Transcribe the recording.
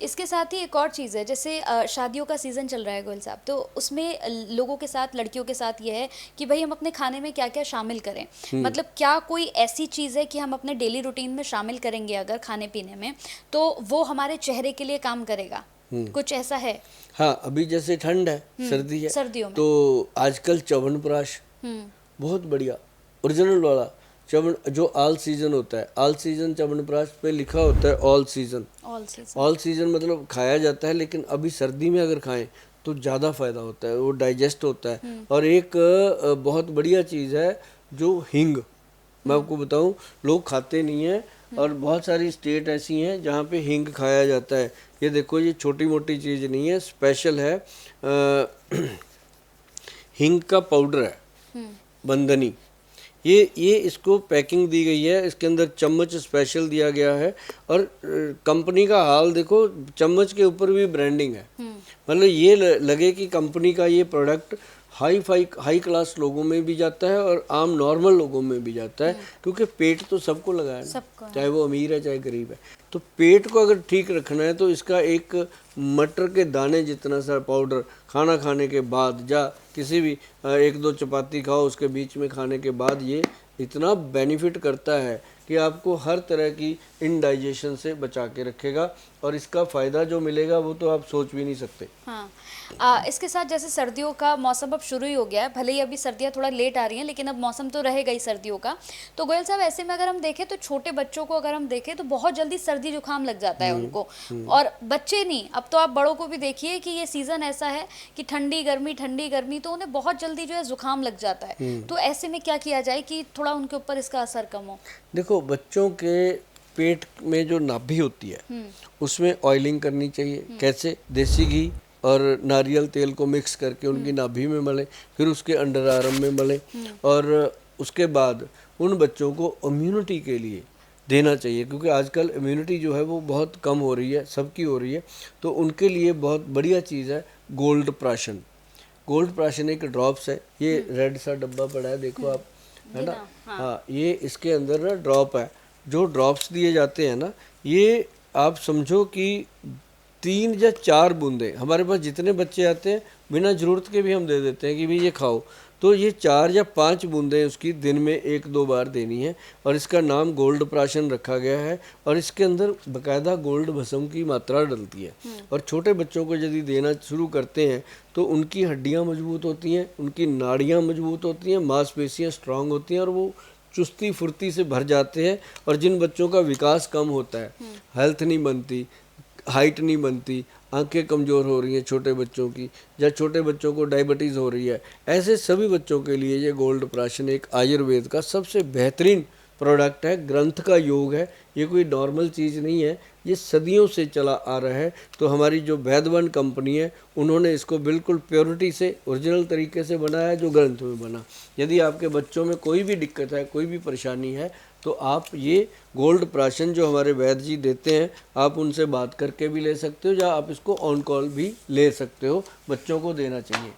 इसके साथ ही एक और चीज़ है, जैसे शादियों का सीज़न चल रहा है गोयल साहब, तो उसमें लोगों के साथ, लड़कियों के साथ ये है कि भाई हम अपने खाने में क्या क्या शामिल करें। मतलब क्या कोई ऐसी चीज़ है कि हम अपने डेली रूटीन में शामिल करेंगे अगर खाने पीने में, तो वो हमारे चेहरे के लिए काम करेगा? कुछ ऐसा है? हाँ, अभी जैसे ठंड है, सर्दी है, सर्दियों में। तो आजकल च्यवनप्राश बहुत बढ़िया ओरिजिनल वाला च्यवन जो ऑल सीजन होता है, ऑल सीजन च्यवनप्राश पे लिखा होता है all season. All season. All season मतलब खाया जाता है, लेकिन अभी सर्दी में अगर खाएं तो ज़्यादा फायदा होता है, वो डाइजेस्ट होता है। और एक बहुत बढ़िया चीज़ है जो हींग, मैं आपको बताऊं, लोग खाते नहीं हैं, और बहुत सारी स्टेट ऐसी हैं जहाँ पे हींग खाया जाता है। ये देखो, ये छोटी मोटी चीज़ नहीं है, स्पेशल है। हींग का पाउडर है, बंदनी। ये इसको पैकिंग दी गई है, इसके अंदर चम्मच स्पेशल दिया गया है, और कंपनी का हाल देखो, चम्मच के ऊपर भी ब्रांडिंग है। मतलब ये लगे कि कंपनी का ये प्रोडक्ट हाई क्लास लोगों में भी जाता है और आम नॉर्मल लोगों में भी जाता है, क्योंकि पेट तो सबको लगा है ना, सबको। चाहे वो अमीर है चाहे गरीब है। तो पेट को अगर ठीक रखना है तो इसका एक मटर के दाने जितना सा पाउडर खाना खाने के बाद, या किसी भी एक दो चपाती खाओ उसके बीच में खाने के बाद, ये इतना बेनिफिट करता है कि आपको हर तरह की इनडाइजेशन से बचा के रखेगा, और इसका फ़ायदा जो मिलेगा वो तो आप सोच भी नहीं सकते। हाँ। इसके साथ जैसे सर्दियों का मौसम अब शुरू ही हो गया है, भले ही अभी सर्दियाँ थोड़ा लेट आ रही हैं, लेकिन अब मौसम तो रहेगा ही सर्दियों का। तो गोयल साहब, ऐसे में अगर हम देखें तो छोटे बच्चों को अगर हम देखें तो बहुत जल्दी सर्दी जुकाम लग जाता है उनको। और बच्चे नहीं, अब तो आप बड़ों को भी देखिए कि ये सीज़न ऐसा है कि ठंडी गर्मी, तो उन्हें बहुत जल्दी जो है जुकाम लग जाता है। तो ऐसे में क्या किया जाए कि थोड़ा उनके ऊपर इसका असर कम हो? देखो, बच्चों के पेट में जो नाभि होती है उसमें ऑयलिंग करनी चाहिए। कैसे? देसी घी और नारियल तेल को मिक्स करके उनकी नाभि में मलें, फिर उसके अंडर आर्म में मलें, और उसके बाद उन बच्चों को इम्यूनिटी के लिए देना चाहिए, क्योंकि आजकल इम्यूनिटी जो है वो बहुत कम हो रही है, सबकी हो रही है। तो उनके लिए बहुत बढ़िया चीज़ है गोल्ड प्राशन। गोल्ड प्राशन एक ड्रॉप्स है, ये रेड सा डब्बा पड़ा है, देखो आप, है ना? हाँ, ये इसके अंदर ना ड्रॉप है। जो ड्रॉप्स दिए जाते हैं ना, ये आप समझो कि 3 या 4 बूंदे, हमारे पास जितने बच्चे आते हैं बिना ज़रूरत के भी हम दे देते हैं कि भाई ये खाओ, तो ये 4 या 5 बूंदें उसकी दिन में 1-2 बार देनी है, और इसका नाम गोल्ड प्राशन रखा गया है। और इसके अंदर बाकायदा गोल्ड भस्म की मात्रा डलती है, और छोटे बच्चों को यदि देना शुरू करते हैं तो उनकी हड्डियां मजबूत होती हैं, उनकी नाड़ियां मजबूत होती हैं, मांसपेशियां स्ट्रांग होती हैं, और वो चुस्ती फुर्ती से भर जाते हैं। और जिन बच्चों का विकास कम होता है, हेल्थ नहीं बनती, हाइट नहीं बनती, आंखें कमज़ोर हो रही हैं छोटे बच्चों की, या छोटे बच्चों को डायबिटीज़ हो रही है, ऐसे सभी बच्चों के लिए ये गोल्ड प्राशन एक आयुर्वेद का सबसे बेहतरीन प्रोडक्ट है। ग्रंथ का योग है, ये कोई नॉर्मल चीज़ नहीं है, ये सदियों से चला आ रहा है। तो हमारी जो वैद्यवन कंपनी है, उन्होंने इसको बिल्कुल प्योरिटी से, ओरिजिनल तरीके से बनाया, जो ग्रंथ में बना। यदि आपके बच्चों में कोई भी दिक्कत है, कोई भी परेशानी है, तो आप ये गोल्ड प्राशन जो हमारे वैद्य जी देते हैं, आप उनसे बात करके भी ले सकते हो, या आप इसको ऑन कॉल भी ले सकते हो। बच्चों को देना चाहिए।